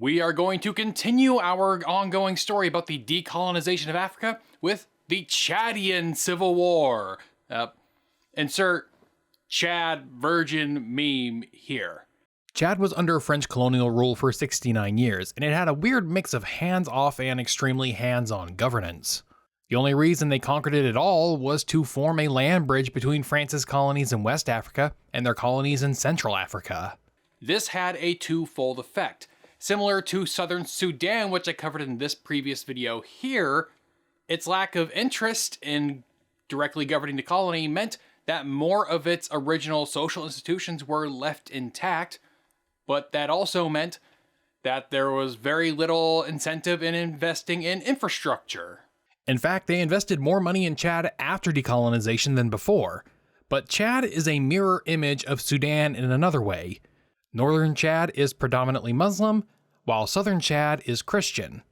We are going to continue our ongoing story about the decolonization of Africa with the Chadian Civil War. Insert Chad virgin meme here. Chad was under French colonial rule for 69 years, and it had a weird mix of hands-off and extremely hands-on governance. The only reason they conquered it at all was to form a land bridge between France's colonies in West Africa and their colonies in Central Africa. This had a twofold effect. Similar to southern Sudan, which I covered in this previous video here, its lack of interest in directly governing the colony meant that more of its original social institutions were left intact, but that also meant that there was very little incentive in investing in infrastructure. In fact, they invested more money in Chad after decolonization than before, but Chad is a mirror image of Sudan in another way. Northern Chad is predominantly Muslim, while southern Chad is Christian.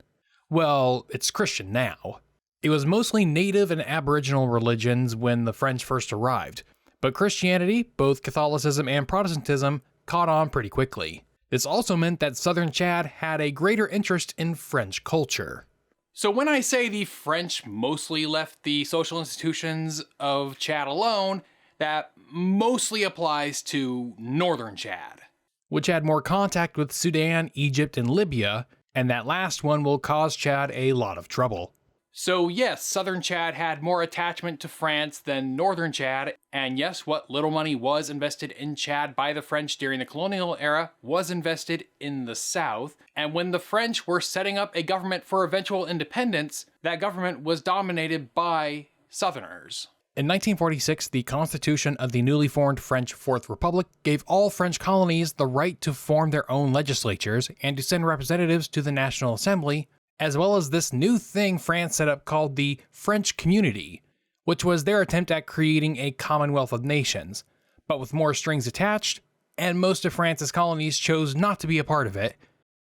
Well, it's Christian now. It was mostly native and aboriginal religions when the French first arrived, but Christianity, both Catholicism and Protestantism, caught on pretty quickly. This also meant that southern Chad had a greater interest in French culture. So when I say the French mostly left the social institutions of Chad alone, that mostly applies to northern Chad, which had more contact with Sudan, Egypt, and Libya, and that last one will cause Chad a lot of trouble. So yes, southern Chad had more attachment to France than northern Chad, and yes, what little money was invested in Chad by the French during the colonial era was invested in the south, and when the French were setting up a government for eventual independence, that government was dominated by southerners. In 1946, the Constitution of the newly formed French Fourth Republic gave all French colonies the right to form their own legislatures and to send representatives to the National Assembly, as well as this new thing France set up called the French Community, which was their attempt at creating a Commonwealth of Nations, but with more strings attached, and most of France's colonies chose not to be a part of it,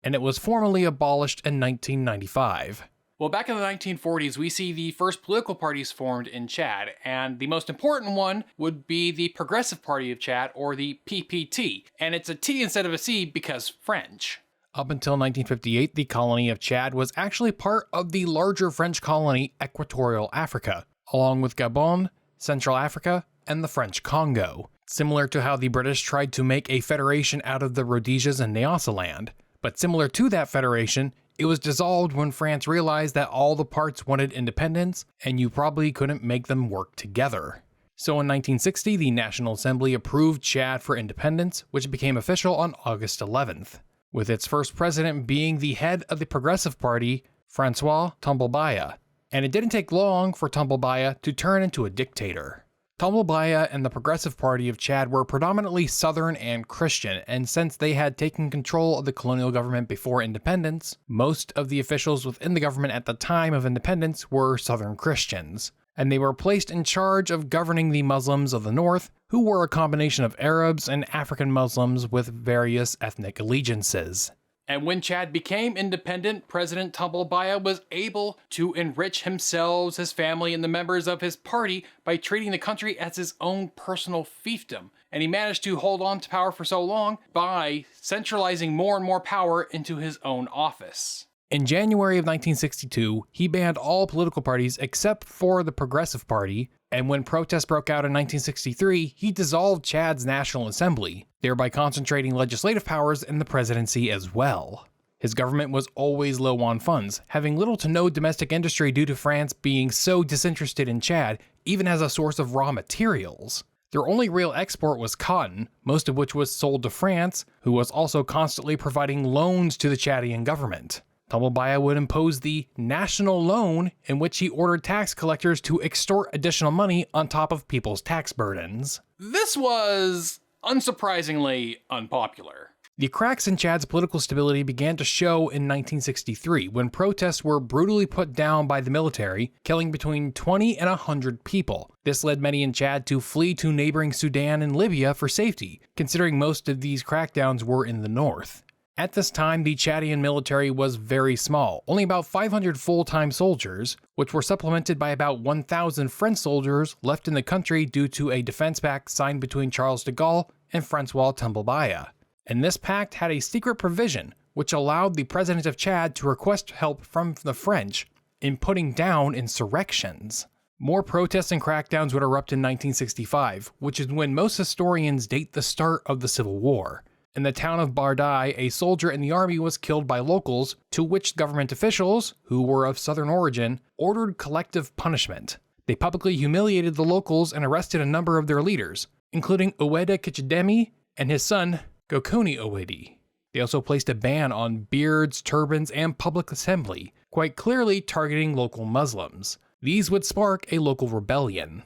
and it was formally abolished in 1995. Well, back in the 1940s, we see the first political parties formed in Chad, and the most important one would be the Progressive Party of Chad, or the PPT, and it's a T instead of a C because French. Up until 1958, the colony of Chad was actually part of the larger French colony Equatorial Africa, along with Gabon, Central Africa, and the French Congo, similar to how the British tried to make a federation out of the Rhodesias and Nyasaland. But similar to that federation, it was dissolved when France realized that all the parts wanted independence, and you probably couldn't make them work together. So in 1960, the National Assembly approved Chad for independence, which became official on August 11th, with its first president being the head of the Progressive Party, Francois Tumblebaya. And it didn't take long for Tumblebaya to turn into a dictator. Tumblebaya and the Progressive Party of Chad were predominantly Southern and Christian, and since they had taken control of the colonial government before independence, most of the officials within the government at the time of independence were Southern Christians, and they were placed in charge of governing the Muslims of the North, who were a combination of Arabs and African Muslims with various ethnic allegiances. And when Chad became independent, President Tumblebaya was able to enrich himself, his family, and the members of his party by treating the country as his own personal fiefdom. And he managed to hold on to power for so long by centralizing more and more power into his own office. In January of 1962, he banned all political parties except for the Progressive Party, and when protests broke out in 1963, he dissolved Chad's National Assembly, thereby concentrating legislative powers in the presidency as well. His government was always low on funds, having little to no domestic industry due to France being so disinterested in Chad, even as a source of raw materials. Their only real export was cotton, most of which was sold to France, who was also constantly providing loans to the Chadian government. Tumblebaya would impose the national loan, in which he ordered tax collectors to extort additional money on top of people's tax burdens. This was unsurprisingly unpopular. The cracks in Chad's political stability began to show in 1963 when protests were brutally put down by the military, killing between 20 and 100 people. This led many in Chad to flee to neighboring Sudan and Libya for safety, considering most of these crackdowns were in the north. At this time, the Chadian military was very small, only about 500 full-time soldiers, which were supplemented by about 1,000 French soldiers left in the country due to a defense pact signed between Charles de Gaulle and Francois Tumblebaya. And this pact had a secret provision, which allowed the president of Chad to request help from the French in putting down insurrections. More protests and crackdowns would erupt in 1965, which is when most historians date the start of the Civil War. In the town of Bardai, a soldier in the army was killed by locals, to which government officials, who were of southern origin, ordered collective punishment. They publicly humiliated the locals and arrested a number of their leaders, including Oweda Kichidemi and his son, Gokoni Owedi. They also placed a ban on beards, turbans, and public assembly, quite clearly targeting local Muslims. These would spark a local rebellion.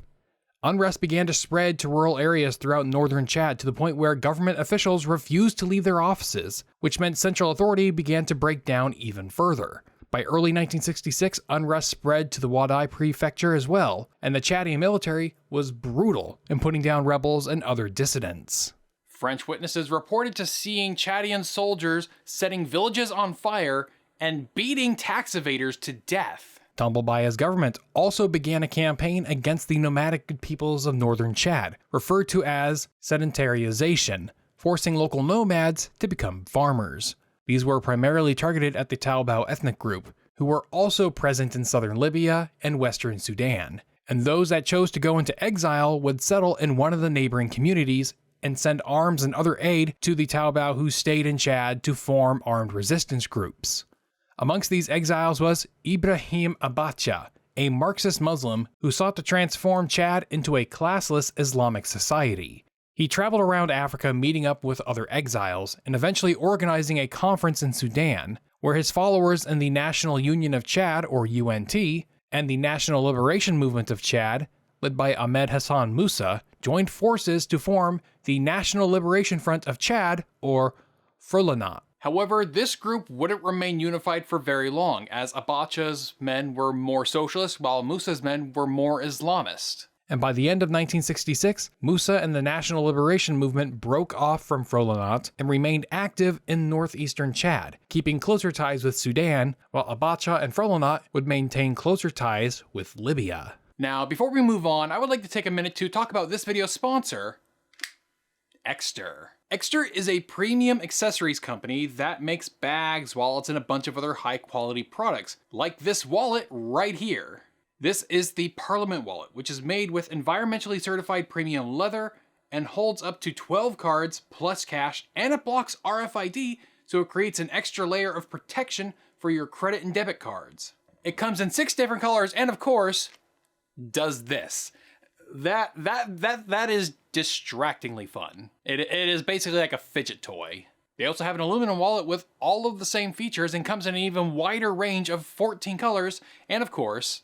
Unrest began to spread to rural areas throughout northern Chad to the point where government officials refused to leave their offices, which meant central authority began to break down even further. By early 1966, unrest spread to the Wadai prefecture as well, and the Chadian military was brutal in putting down rebels and other dissidents. French witnesses reported to seeing Chadian soldiers setting villages on fire and beating tax evaders to death. Tambelbaya's government also began a campaign against the nomadic peoples of northern Chad, referred to as sedentarization, forcing local nomads to become farmers. These were primarily targeted at the Taobao ethnic group, who were also present in southern Libya and western Sudan, and those that chose to go into exile would settle in one of the neighboring communities and send arms and other aid to the Taobao who stayed in Chad to form armed resistance groups. Amongst these exiles was Ibrahim Abacha, a Marxist Muslim who sought to transform Chad into a classless Islamic society. He traveled around Africa meeting up with other exiles and eventually organizing a conference in Sudan, where his followers in the National Union of Chad, or UNT, and the National Liberation Movement of Chad, led by Ahmed Hassan Musa, joined forces to form the National Liberation Front of Chad, or Frelonat. However, this group wouldn't remain unified for very long, as Abacha's men were more socialist while Musa's men were more Islamist. And by the end of 1966, Musa and the National Liberation Movement broke off from Frelonat and remained active in northeastern Chad, keeping closer ties with Sudan, while Abacha and Frelonat would maintain closer ties with Libya. Now, before we move on, I would like to take a minute to talk about this video's sponsor, Exter. Exter is a premium accessories company that makes bags, wallets, and a bunch of other high-quality products, like this wallet right here. This is the Parliament wallet, which is made with environmentally certified premium leather and holds up to 12 cards plus cash, and it blocks RFID, so it creates an extra layer of protection for your credit and debit cards. It comes in 6 different colors, and of course, does this. That is distractingly fun. It is basically like a fidget toy. They also have an aluminum wallet with all of the same features and comes in an even wider range of 14 colors, and of course,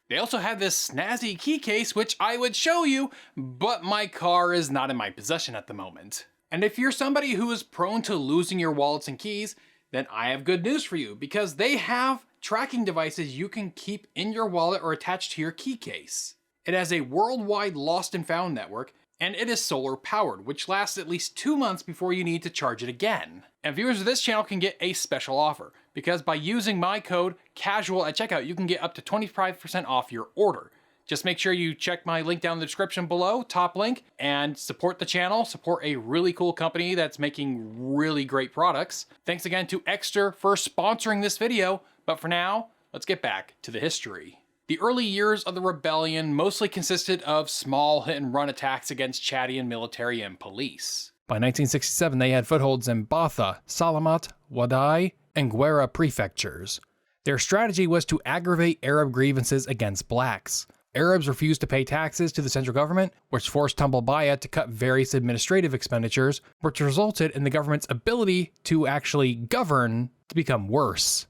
they also have this snazzy key case, which I would show you, but my car is not in my possession at the moment. And if you're somebody who is prone to losing your wallets and keys, then I have good news for you, because they have tracking devices you can keep in your wallet or attached to your key case. It has a worldwide lost and found network, and it is solar powered, which lasts at least 2 months before you need to charge it again. And viewers of this channel can get a special offer, because by using my code CASUAL at checkout, you can get up to 25% off your order. Just make sure you check my link down in the description below, top link, and support the channel, support a really cool company that's making really great products. Thanks again to Exter for sponsoring this video, but for now, let's get back to the history. The early years of the rebellion mostly consisted of small hit-and-run attacks against Chadian military and police. By 1967, they had footholds in Batha, Salamat, Wadai, and Guera prefectures. Their strategy was to aggravate Arab grievances against blacks. Arabs refused to pay taxes to the central government, which forced Tambelbaya to cut various administrative expenditures, which resulted in the government's ability to actually govern to become worse.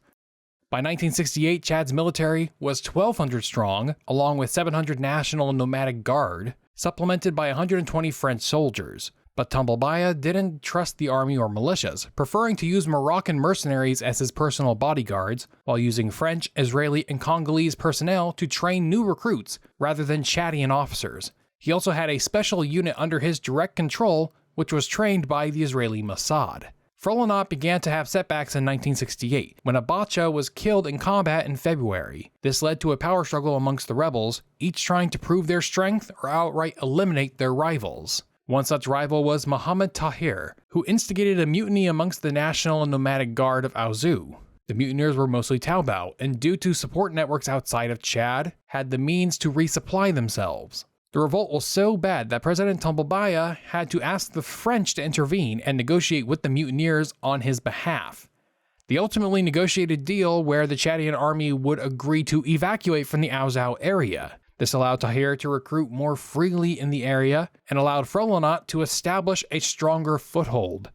By 1968, Chad's military was 1,200 strong, along with 700 National and Nomadic Guard, supplemented by 120 French soldiers. But Tambelbaya didn't trust the army or militias, preferring to use Moroccan mercenaries as his personal bodyguards, while using French, Israeli, and Congolese personnel to train new recruits, rather than Chadian officers. He also had a special unit under his direct control, which was trained by the Israeli Mossad. Frelonat began to have setbacks in 1968, when Abacha was killed in combat in February. This led to a power struggle amongst the rebels, each trying to prove their strength or outright eliminate their rivals. One such rival was Mohammed Tahir, who instigated a mutiny amongst the National and Nomadic Guard of Aouzou. The mutineers were mostly Taobao, and due to support networks outside of Chad, had the means to resupply themselves. The revolt was so bad that President Tambalbaya had to ask the French to intervene and negotiate with the mutineers on his behalf. They ultimately negotiated a deal where the Chadian army would agree to evacuate from the Aouzou area. This allowed Tahir to recruit more freely in the area and allowed Frelonat to establish a stronger foothold.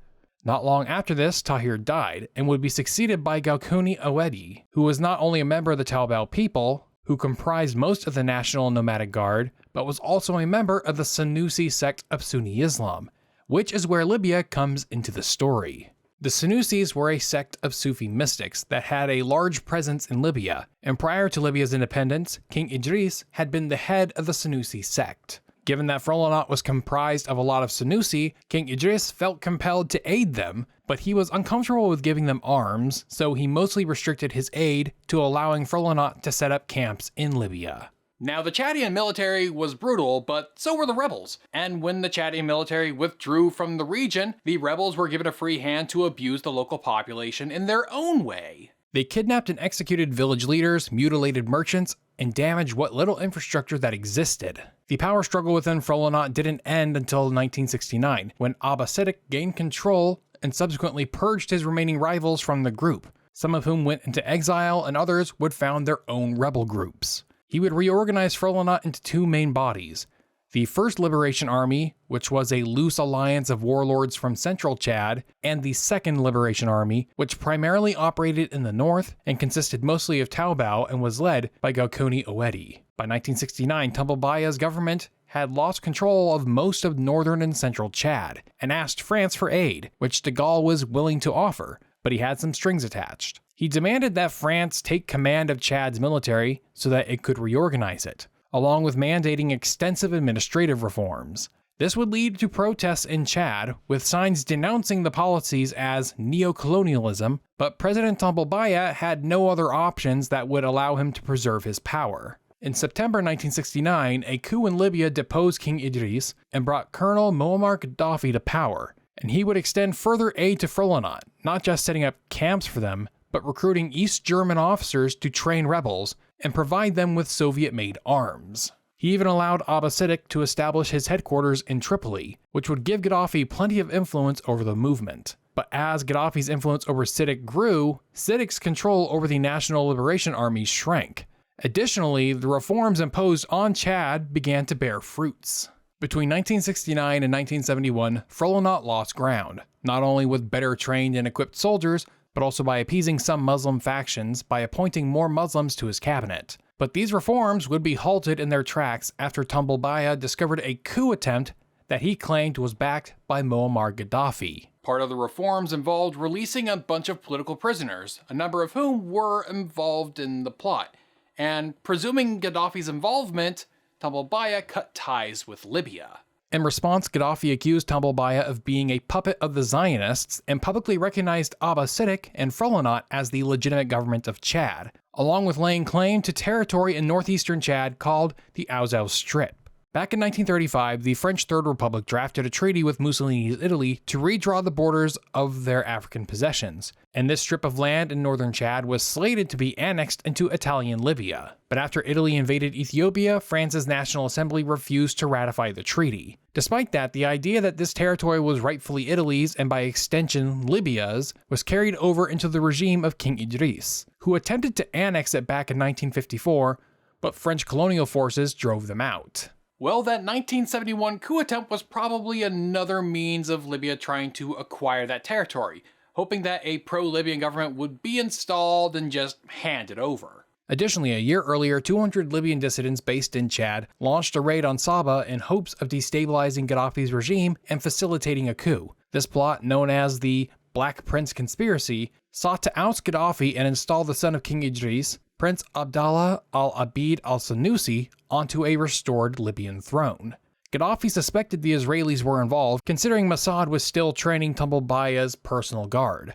Not long after this, Tahir died and would be succeeded by Gaucouni Awedi, who was not only a member of the Taobao people, who comprised most of the National and Nomadic Guard, but was also a member of the Senussi sect of Sunni Islam, which is where Libya comes into the story. The Senussis were a sect of Sufi mystics that had a large presence in Libya, and prior to Libya's independence, King Idris had been the head of the Senussi sect. Given that Frelonat was comprised of a lot of Senussi, King Idris felt compelled to aid them, but he was uncomfortable with giving them arms, so he mostly restricted his aid to allowing Frelonat to set up camps in Libya. Now, the Chadian military was brutal, but so were the rebels. And when the Chadian military withdrew from the region, the rebels were given a free hand to abuse the local population in their own way. They kidnapped and executed village leaders, mutilated merchants, and damaged what little infrastructure that existed. The power struggle within Frelonat didn't end until 1969, when Abba Siddiq gained control and subsequently purged his remaining rivals from the group, some of whom went into exile and others would found their own rebel groups. He would reorganize Frelonat into two main bodies: the First Liberation Army, which was a loose alliance of warlords from central Chad, and the Second Liberation Army, which primarily operated in the north and consisted mostly of Taobao and was led by Gaucouni Awedi. By 1969, Tambalbaya's government had lost control of most of northern and central Chad, and asked France for aid, which de Gaulle was willing to offer, but he had some strings attached. He demanded that France take command of Chad's military so that it could reorganize it, along with mandating extensive administrative reforms. This would lead to protests in Chad, with signs denouncing the policies as neo-colonialism, but President Tambalbaya had no other options that would allow him to preserve his power. In September 1969, a coup in Libya deposed King Idris and brought Colonel Muammar Gaddafi to power, and he would extend further aid to Frelonat, not just setting up camps for them, but recruiting East German officers to train rebels and provide them with Soviet-made arms. He even allowed Abba Siddiq to establish his headquarters in Tripoli, which would give Gaddafi plenty of influence over the movement. But as Gaddafi's influence over Siddiq grew, Siddiq's control over the National Liberation Army shrank. Additionally, the reforms imposed on Chad began to bear fruits. Between 1969 and 1971, Frelonat lost ground, not only with better trained and equipped soldiers, but also by appeasing some Muslim factions by appointing more Muslims to his cabinet. But these reforms would be halted in their tracks after Tambalbaya discovered a coup attempt that he claimed was backed by Muammar Gaddafi. Part of the reforms involved releasing a bunch of political prisoners, a number of whom were involved in the plot. And presuming Gaddafi's involvement, Tambalbaya cut ties with Libya. In response, Gaddafi accused Tambalbaya of being a puppet of the Zionists and publicly recognized Abba Siddiq and Frelonat as the legitimate government of Chad, along with laying claim to territory in northeastern Chad called the Aouzou Strip. Back in 1935, the French Third Republic drafted a treaty with Mussolini's Italy to redraw the borders of their African possessions, and this strip of land in northern Chad was slated to be annexed into Italian Libya. But after Italy invaded Ethiopia, France's National Assembly refused to ratify the treaty. Despite that, the idea that this territory was rightfully Italy's and by extension Libya's was carried over into the regime of King Idris, who attempted to annex it back in 1954, but French colonial forces drove them out. Well, that 1971 coup attempt was probably another means of Libya trying to acquire that territory, hoping that a pro-Libyan government would be installed and just hand it over. Additionally, a year earlier, 200 Libyan dissidents based in Chad launched a raid on Saba in hopes of destabilizing Gaddafi's regime and facilitating a coup. This plot, known as the Black Prince Conspiracy, sought to oust Gaddafi and install the son of King Idris, Prince Abdallah al-Abid al-Senussi, onto a restored Libyan throne. Gaddafi suspected the Israelis were involved, considering Mossad was still training Tambalbaya's personal guard.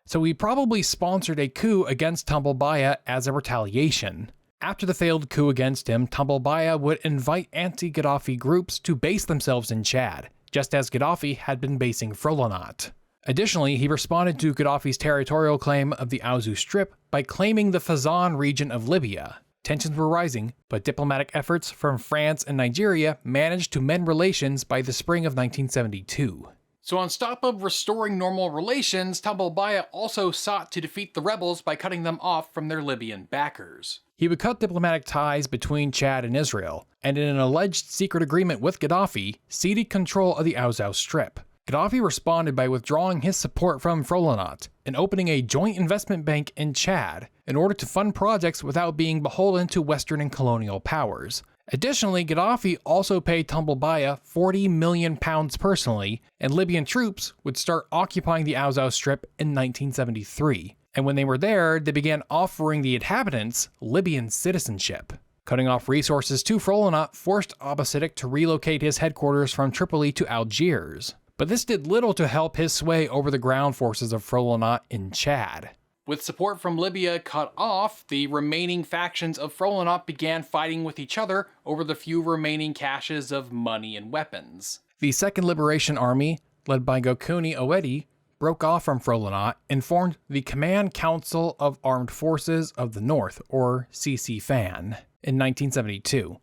So he probably sponsored a coup against Tambalbaya as a retaliation. After the failed coup against him, Tambalbaya would invite anti-Gaddafi groups to base themselves in Chad, just as Gaddafi had been basing Frolinat. Additionally, he responded to Gaddafi's territorial claim of the Aouzou Strip by claiming the Fezzan region of Libya. Tensions were rising, but diplomatic efforts from France and Nigeria managed to mend relations by the spring of 1972. So on top of restoring normal relations, Tumbalbaya also sought to defeat the rebels by cutting them off from their Libyan backers. He would cut diplomatic ties between Chad and Israel, and in an alleged secret agreement with Gaddafi, ceded control of the Aouzou Strip. Gaddafi responded by withdrawing his support from Frolinat and opening a joint investment bank in Chad in order to fund projects without being beholden to Western and colonial powers. Additionally, Gaddafi also paid Tumbalbaya £40 million personally, and Libyan troops would start occupying the Aouzou Strip in 1973. And when they were there, they began offering the inhabitants Libyan citizenship. Cutting off resources to Frolinat forced Abbasidic to relocate his headquarters from Tripoli to Algiers. But this did little to help his sway over the ground forces of Frolinat in Chad. With support from Libya cut off, the remaining factions of Frolinat began fighting with each other over the few remaining caches of money and weapons. The Second Liberation Army, led by Gokuni Owedi, broke off from Frolinat and formed the Command Council of Armed Forces of the North, or CCFAN, in 1972.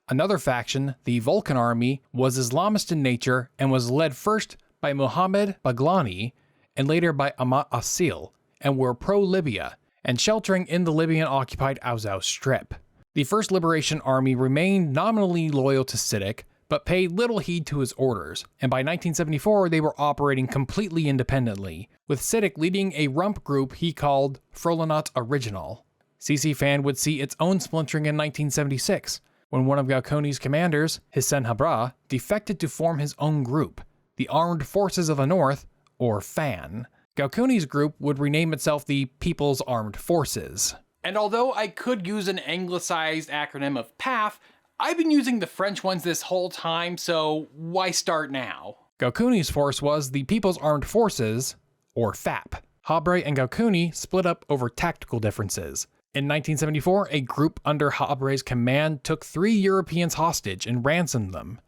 Another faction, the Vulcan Army, was Islamist in nature and was led first by Mohammed Baglani and later by Ahmad Asil, and were pro-Libya and sheltering in the Libyan-occupied Aouzou Strip. The First Liberation Army remained nominally loyal to Siddiq, but paid little heed to his orders, and by 1974 they were operating completely independently, with Siddiq leading a rump group he called Frolinat Original. CCFAN would see its own splintering in 1976, when one of Gokuni's commanders, Hissène Habre, defected to form his own group, the Armed Forces of the North, or FAN. Gokuni's group would rename itself the People's Armed Forces. And although I could use an anglicized acronym of PAF, I've been using the French ones this whole time, so why start now? Gokuni's force was the People's Armed Forces, or FAP. Habre and Gokuni split up over tactical differences. In 1974, a group under Habre's command took 3 Europeans hostage and ransomed them.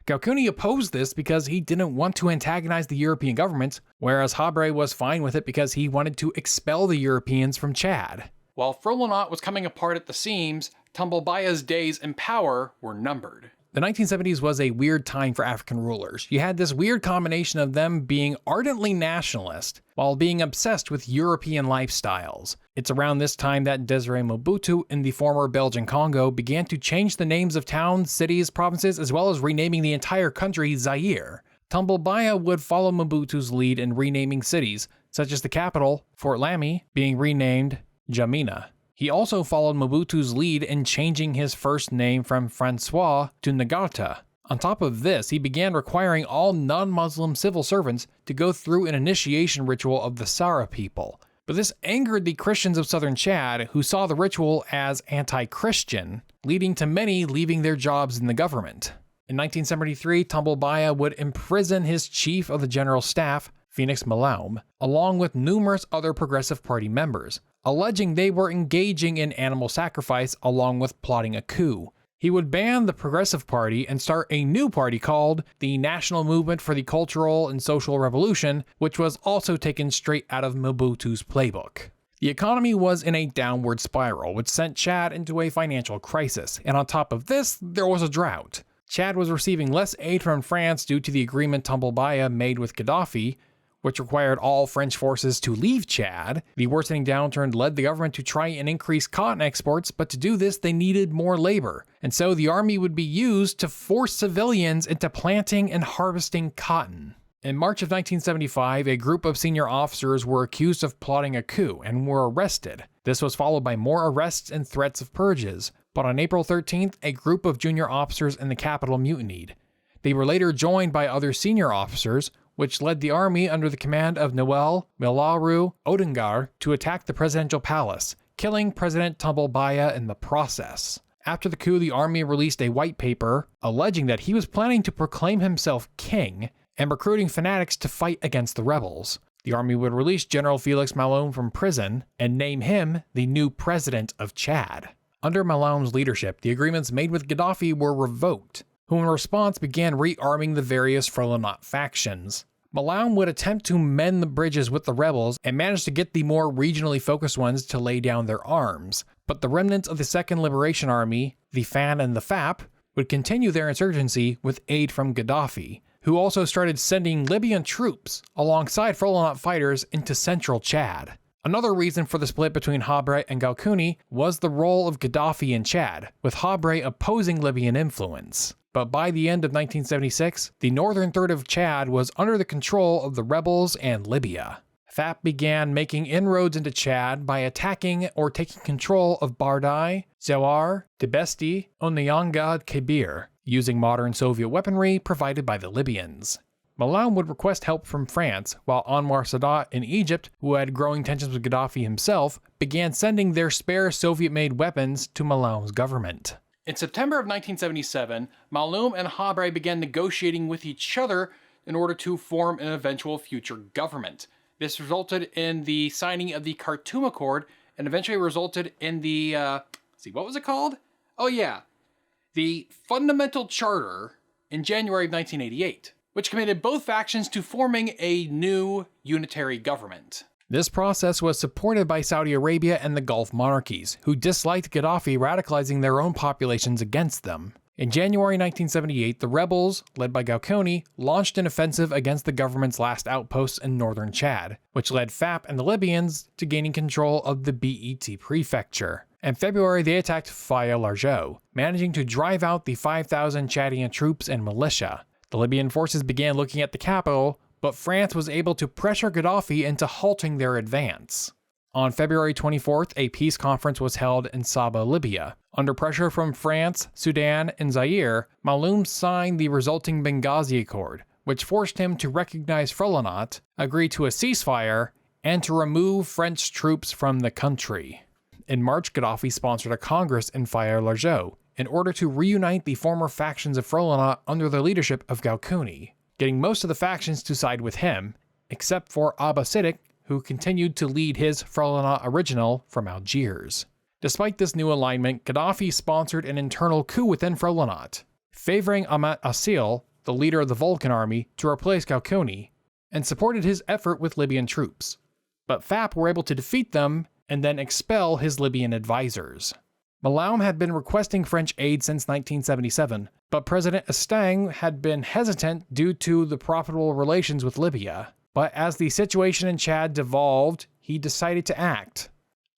Gokuni opposed this because he didn't want to antagonize the European government, whereas Habre was fine with it because he wanted to expel the Europeans from Chad. While Frolinat was coming apart at the seams, Tumbalbaya's days in power were numbered. The 1970s was a weird time for African rulers. You had this weird combination of them being ardently nationalist while being obsessed with European lifestyles. It's around this time that Desiré Mobutu in the former Belgian Congo began to change the names of towns, cities, provinces, as well as renaming the entire country Zaire. Tumbalbaya would follow Mobutu's lead in renaming cities, such as the capital, Fort Lamy, being renamed N'Djamena. He also followed Mobutu's lead in changing his first name from Francois to Ngarta. On top of this, he began requiring all non-Muslim civil servants to go through an initiation ritual of the Sara people. But this angered the Christians of southern Chad, who saw the ritual as anti-Christian, leading to many leaving their jobs in the government. In 1973, Tumbalbaya would imprison his chief of the general staff, Phoenix Malaum, along with numerous other Progressive Party members, alleging they were engaging in animal sacrifice along with plotting a coup. He would ban the Progressive Party and start a new party called the National Movement for the Cultural and Social Revolution, which was also taken straight out of Mobutu's playbook. The economy was in a downward spiral, which sent Chad into a financial crisis, and on top of this, there was a drought. Chad was receiving less aid from France due to the agreement Tumbalbaya made with Gaddafi, which required all French forces to leave Chad. The worsening downturn led the government to try and increase cotton exports, but to do this they needed more labor, and so the army would be used to force civilians into planting and harvesting cotton. In March of 1975, a group of senior officers were accused of plotting a coup and were arrested. This was followed by more arrests and threats of purges, but on April 13th, a group of junior officers in the capital mutinied. They were later joined by other senior officers, which led the army under the command of Noel Milaru Odingar to attack the presidential palace, killing President Tumbalbaya in the process. After the coup, the army released a white paper alleging that he was planning to proclaim himself king and recruiting fanatics to fight against the rebels. The army would release General Felix Malone from prison and name him the new president of Chad. Under Malone's leadership, the agreements made with Gaddafi were revoked. who in response began rearming the various Frelonat factions. Malaum would attempt to mend the bridges with the rebels and managed to get the more regionally focused ones to lay down their arms, but the remnants of the Second Liberation Army, the FAN and the FAP, would continue their insurgency with aid from Gaddafi, who also started sending Libyan troops alongside Frelonat fighters into central Chad. Another reason for the split between Habre and Goukouni was the role of Gaddafi in Chad, with Habre opposing Libyan influence. But by the end of 1976, the northern third of Chad was under the control of the rebels and Libya. FAP began making inroads into Chad by attacking or taking control of Bardai, Zawar, Tibesti, Onyanga Kebir, using modern Soviet weaponry provided by the Libyans. Malaum would request help from France, while Anwar Sadat in Egypt, who had growing tensions with Gaddafi himself, began sending their spare Soviet-made weapons to Malaum's government. In September of 1977, Malaum and Habre began negotiating with each other in order to form an eventual future government. This resulted in the signing of the Khartoum Accord and eventually resulted in the, what was it called? Oh yeah, the Fundamental Charter in January of 1988, which committed both factions to forming a new unitary government. This process was supported by Saudi Arabia and the Gulf monarchies, who disliked Gaddafi radicalizing their own populations against them. In January 1978, the rebels, led by Goukouni, launched an offensive against the government's last outposts in northern Chad, which led FAP and the Libyans to gaining control of the Bet prefecture. In February, they attacked Faya Largeau, managing to drive out the 5,000 Chadian troops and militia. The Libyan forces began looking at the capital, but France was able to pressure Gaddafi into halting their advance. On February 24th, a peace conference was held in Saba, Libya. Under pressure from France, Sudan, and Zaire, Malaum signed the resulting Benghazi Accord, which forced him to recognize Frelonat, agree to a ceasefire, and to remove French troops from the country. In March, Gaddafi sponsored a congress in Faya Largeau in order to reunite the former factions of Frelonat under the leadership of Goukouni, getting most of the factions to side with him, except for Abba Siddiq, who continued to lead his Frelonat original from Algiers. Despite this new alignment, Gaddafi sponsored an internal coup within Frelonat, favoring Ahmed Assil, the leader of the Vulcan army, to replace Goukouni, and supported his effort with Libyan troops. But FAP were able to defeat them and then expel his Libyan advisors. Malaum had been requesting French aid since 1977, but President Estaing had been hesitant due to the profitable relations with Libya. But as the situation in Chad devolved, he decided to act.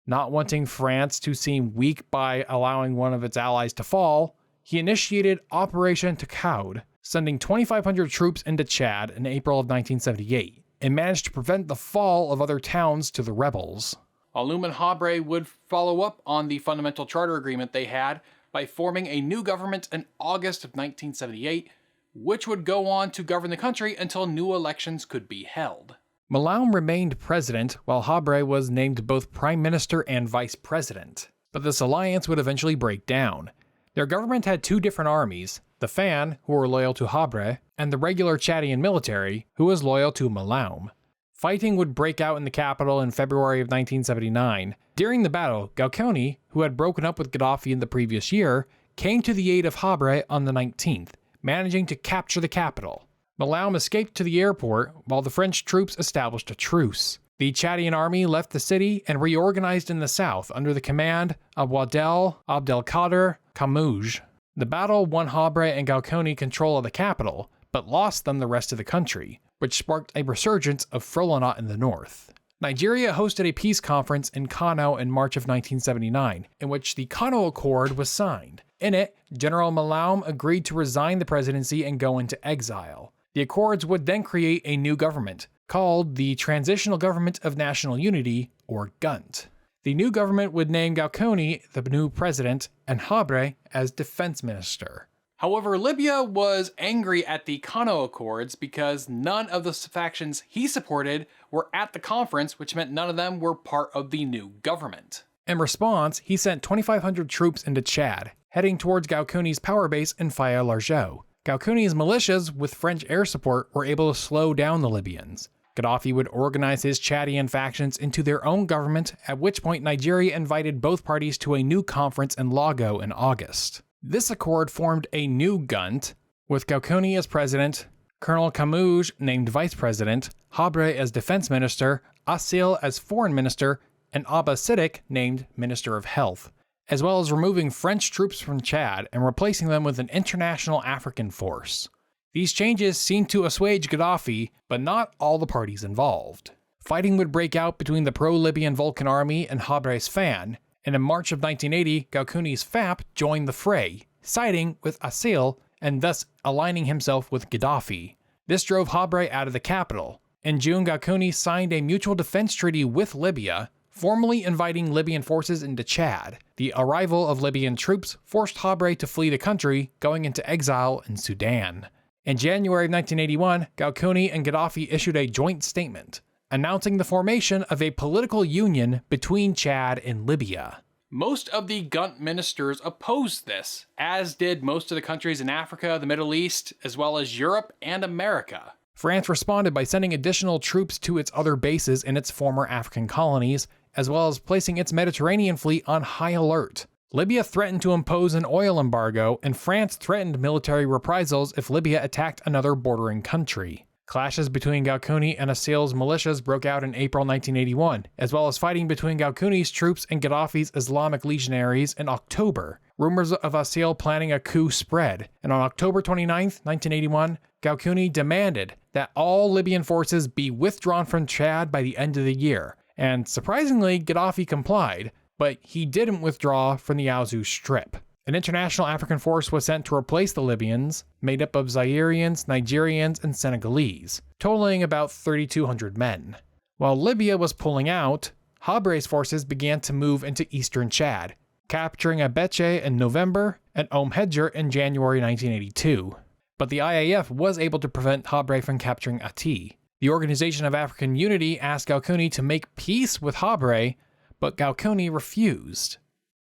Not wanting France to seem weak by allowing one of its allies to fall, he initiated Operation Takaud, sending 2,500 troops into Chad in April of 1978, and managed to prevent the fall of other towns to the rebels. Malaum and Habre would follow up on the Fundamental Charter Agreement they had by forming a new government in August of 1978, which would go on to govern the country until new elections could be held. Malaum remained president, while Habre was named both prime minister and vice president. But this alliance would eventually break down. Their government had two different armies, the FAN, who were loyal to Habre, and the regular Chadian military, who was loyal to Malaum. Fighting would break out in the capital in February of 1979. During the battle, Goukouni, who had broken up with Gaddafi in the previous year, came to the aid of Habre on the 19th, managing to capture the capital. Malaum escaped to the airport while the French troops established a truce. The Chadian army left the city and reorganized in the south under the command of Wadel Abdelkader Kamouj. The battle won Habre and Goukouni control of the capital, but lost them the rest of the country, which sparked a resurgence of Frelonat in the north. Nigeria hosted a peace conference in Kano in March of 1979, in which the Kano Accord was signed. In it, General Malaum agreed to resign the presidency and go into exile. The accords would then create a new government, called the Transitional Government of National Unity, or GUNT. The new government would name Goukouni the new president and Habre as defense minister. However, Libya was angry at the Kano Accords because none of the factions he supported were at the conference, which meant none of them were part of the new government. In response, he sent 2,500 troops into Chad, heading towards Goukouni's power base in Faya Largeau. Goukouni's militias, with French air support, were able to slow down the Libyans. Gaddafi would organize his Chadian factions into their own government, at which point Nigeria invited both parties to a new conference in Lago in August. This accord formed a new GUNT, With Goukouni as president, Colonel Camouge named vice president, Habre as defense minister, Assil as foreign minister, and Abba Siddiq named minister of health, as well as removing French troops from Chad and replacing them with an international African force. These changes seemed to assuage Gaddafi, but not all the parties involved. Fighting would break out between the pro-Libyan Vulcan army and Habre's FAN, and in March of 1980, Goukouni's FAP joined the fray, siding with Assil and thus aligning himself with Gaddafi. This drove Habre out of the capital. In June, Goukouni signed a mutual defense treaty with Libya, formally inviting Libyan forces into Chad. The arrival of Libyan troops forced Habre to flee the country, going into exile in Sudan. In January of 1981, Goukouni and Gaddafi issued a joint statement, announcing the formation of a political union between Chad and Libya. Most of the Gunt ministers opposed this, as did most of the countries in Africa, the Middle East, as well as Europe and America. France responded by sending additional troops to its other bases in its former African colonies, as well as placing its Mediterranean fleet on high alert. Libya threatened to impose an oil embargo, and France threatened military reprisals if Libya attacked another bordering country. Clashes between Goukouni and Assil's militias broke out in April 1981, as well as fighting between Goukouni's troops and Gaddafi's Islamic legionaries in October. Rumors of Assil planning a coup spread, and on October 29, 1981, Goukouni demanded that all Libyan forces be withdrawn from Chad by the end of the year, and surprisingly, Gaddafi complied, but he didn't withdraw from the Aouzou Strip. An international African force was sent to replace the Libyans, made up of Zairians, Nigerians, and Senegalese, totaling about 3,200 men. While Libya was pulling out, Habre's forces began to move into eastern Chad, capturing Abeche in November and Hedjer in January 1982. But the IAF was able to prevent Habre from capturing Ati. The Organization of African Unity asked Goukouni to make peace with Habre, but Goukouni refused.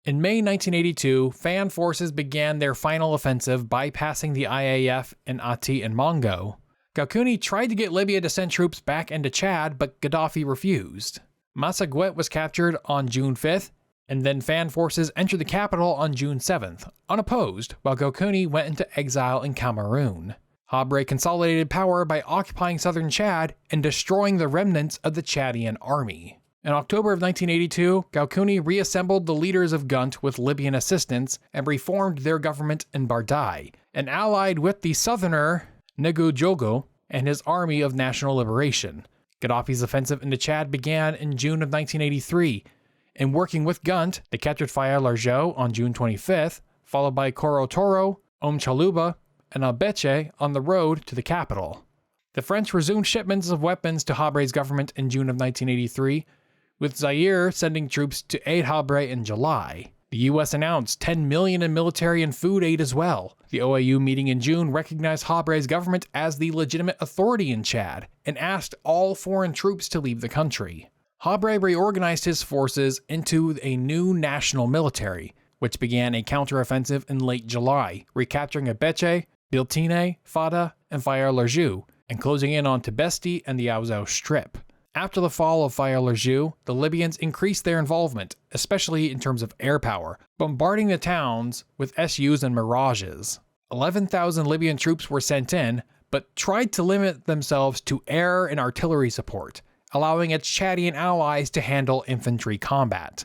In May 1982, FAN forces began their final offensive, bypassing the IAF in Ati and Mongo. Goukouni tried to get Libya to send troops back into Chad, but Gaddafi refused. Massaguet was captured on June 5th, and then FAN forces entered the capital on June 7th, unopposed, while Goukouni went into exile in Cameroon. Habre consolidated power by occupying southern Chad and destroying the remnants of the Chadian army. In October of 1982, Goukouni reassembled the leaders of Gunt with Libyan assistance and reformed their government in Bardai, and allied with the southerner Negu Jogo and his Army of National Liberation. Gaddafi's offensive into Chad began in June of 1983, and working with Gunt, they captured Faya Largeau on June 25th, followed by Koro Toro, Chaluba, and Abeche on the road to the capital. The French resumed shipments of weapons to Habre's government in June of 1983, with Zaire sending troops to aid Habre in July. The US announced $10 million in military and food aid as well. The OAU meeting in June recognized Habre's government as the legitimate authority in Chad and asked all foreign troops to leave the country. Habre reorganized his forces into a new national military, which began a counteroffensive in late July, recapturing Abeche, Biltine, Fada, and Faya Largeau, and closing in on Tibesti and the Aouzou Strip. After the fall of Faya Largeau, the Libyans increased their involvement, especially in terms of air power, bombarding the towns with SUs and Mirages. 11,000 Libyan troops were sent in, but tried to limit themselves to air and artillery support, allowing its Chadian allies to handle infantry combat.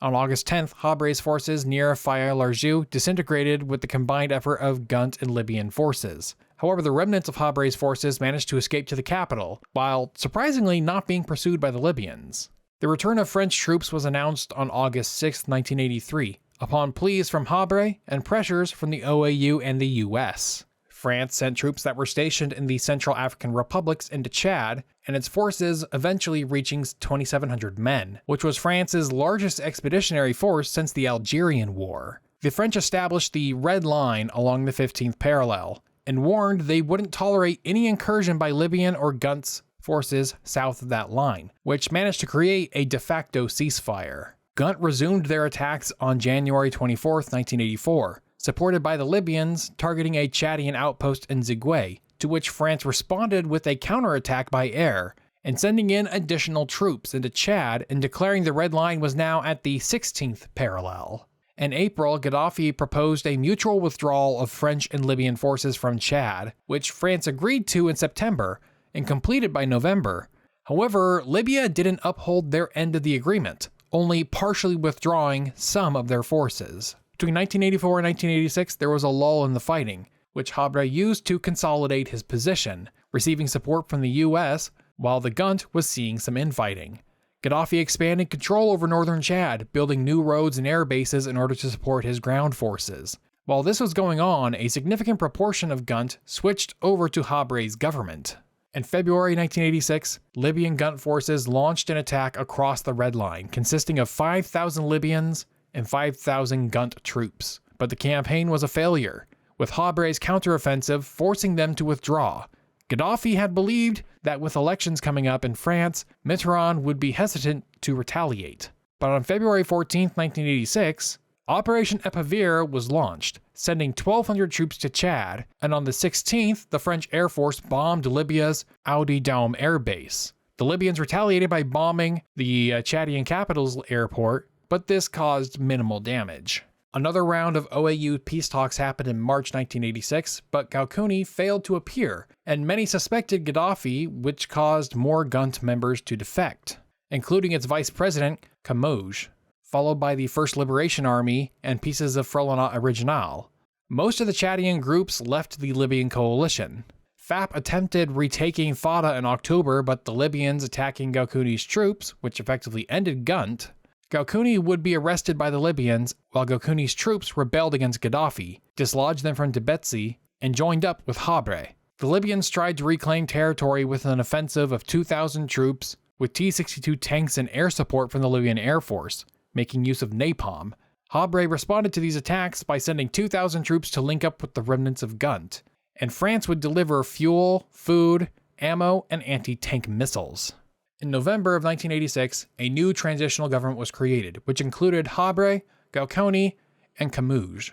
On August 10th, Habre's forces near Faya Largeau disintegrated with the combined effort of Gunt and Libyan forces. However, the remnants of Habre's forces managed to escape to the capital, while surprisingly not being pursued by the Libyans. The return of French troops was announced on August 6, 1983, upon pleas from Habre and pressures from the OAU and the US. France sent troops that were stationed in the Central African republics into Chad, and its forces eventually reaching 2,700 men, which was France's largest expeditionary force since the Algerian War. The French established the Red Line along the 15th parallel, and warned they wouldn't tolerate any incursion by Libyan or Gunt's forces south of that line, which managed to create a de facto ceasefire. Gunt resumed their attacks on January 24, 1984, supported by the Libyans targeting a Chadian outpost in Zigué, to which France responded with a counterattack by air, and sending in additional troops into Chad and declaring the Red Line was now at the 16th parallel. In April, Gaddafi proposed a mutual withdrawal of French and Libyan forces from Chad, which France agreed to in September and completed by November. However, Libya didn't uphold their end of the agreement, only partially withdrawing some of their forces. Between 1984 and 1986, there was a lull in the fighting, which Habre used to consolidate his position, receiving support from the US, while the Gunt was seeing some infighting. Gaddafi expanded control over northern Chad, building new roads and air bases in order to support his ground forces. While this was going on, a significant proportion of Gunt switched over to Habre's government. In February 1986, Libyan Gunt forces launched an attack across the Red Line, consisting of 5,000 Libyans and 5,000 Gunt troops. But the campaign was a failure, with Habre's counteroffensive forcing them to withdraw. Gaddafi had believed that with elections coming up in France, Mitterrand would be hesitant to retaliate. But on February 14, 1986, Operation Epavir was launched, sending 1,200 troops to Chad, and on the 16th, the French Air Force bombed Libya's Audi Daum air base. The Libyans retaliated by bombing the Chadian capital's airport, but this caused minimal damage. Another round of OAU peace talks happened in March 1986, but Goukouni failed to appear, and many suspected Gaddafi, which caused more Gunt members to defect, including its vice president, Kamoj, followed by the First Liberation Army and pieces of Front Original. Most of the Chadian groups left the Libyan coalition. FAP attempted retaking Fada in October, but the Libyans attacking Goukouni's troops, which effectively ended Gunt. Goukouni would be arrested by the Libyans, while Goukouni's troops rebelled against Gaddafi, dislodged them from Tibetsi, and joined up with Habre. The Libyans tried to reclaim territory with an offensive of 2,000 troops, with T-62 tanks and air support from the Libyan Air Force, making use of napalm. Habre responded to these attacks by sending 2,000 troops to link up with the remnants of Gunt, and France would deliver fuel, food, ammo, and anti-tank missiles. In November of 1986, a new transitional government was created, which included Habre, Goukouni, and Kamoj.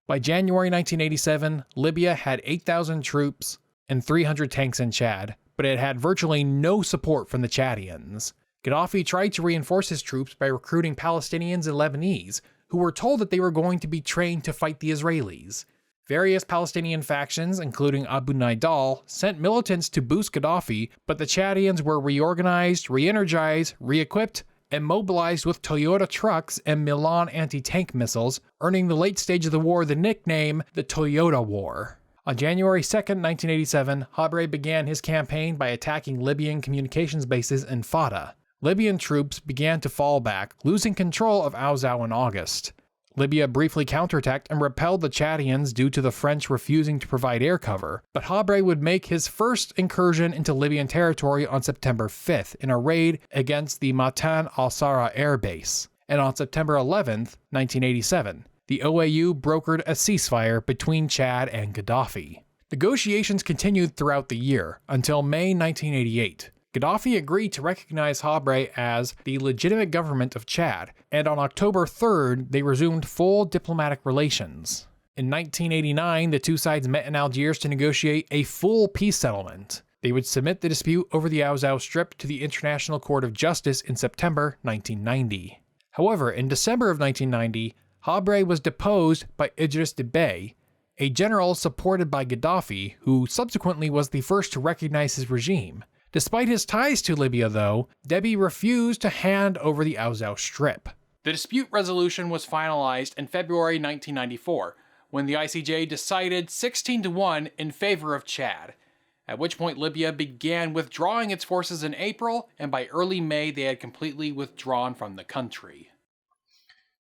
By January 1987, Libya had 8,000 troops and 300 tanks in Chad, but it had virtually no support from the Chadians. Gaddafi tried to reinforce his troops by recruiting Palestinians and Lebanese, who were told that they were going to be trained to fight the Israelis. Various Palestinian factions, including Abu Nidal, sent militants to boost Gaddafi, but the Chadians were reorganized, re-energized, re-equipped, and mobilized with Toyota trucks and Milan anti-tank missiles, earning the late stage of the war the nickname the Toyota War. On January 2, 1987, Habre began his campaign by attacking Libyan communications bases in Fada. Libyan troops began to fall back, losing control of Auzau in August. Libya briefly counterattacked and repelled the Chadians due to the French refusing to provide air cover, but Habre would make his first incursion into Libyan territory on September 5th in a raid against the Matan al-Sara air base. And on September 11th, 1987, the OAU brokered a ceasefire between Chad and Gaddafi. Negotiations continued throughout the year, until May 1988. Gaddafi agreed to recognize Habre as the legitimate government of Chad, and on October 3rd, they resumed full diplomatic relations. In 1989, the two sides met in Algiers to negotiate a full peace settlement. They would submit the dispute over the Auzau Strip to the International Court of Justice in September 1990. However, in December of 1990, Habre was deposed by Idriss Déby, a general supported by Gaddafi, who subsequently was the first to recognize his regime. Despite his ties to Libya, though, Déby refused to hand over the Auzau Strip. The dispute resolution was finalized in February 1994, when the ICJ decided 16-1 in favor of Chad, at which point Libya began withdrawing its forces in April, and by early May they had completely withdrawn from the country.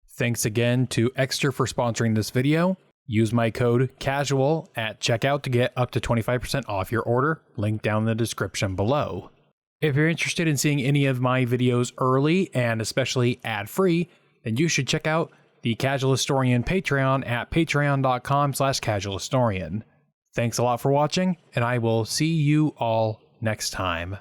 Thanks again to Extra for sponsoring this video. Use my code CASUAL at checkout to get up to 25% off your order, link down in the description below. If you're interested in seeing any of my videos early and especially ad-free, then you should check out the Casual Historian Patreon at patreon.com/casualhistorian. Thanks a lot for watching, and I will see you all next time.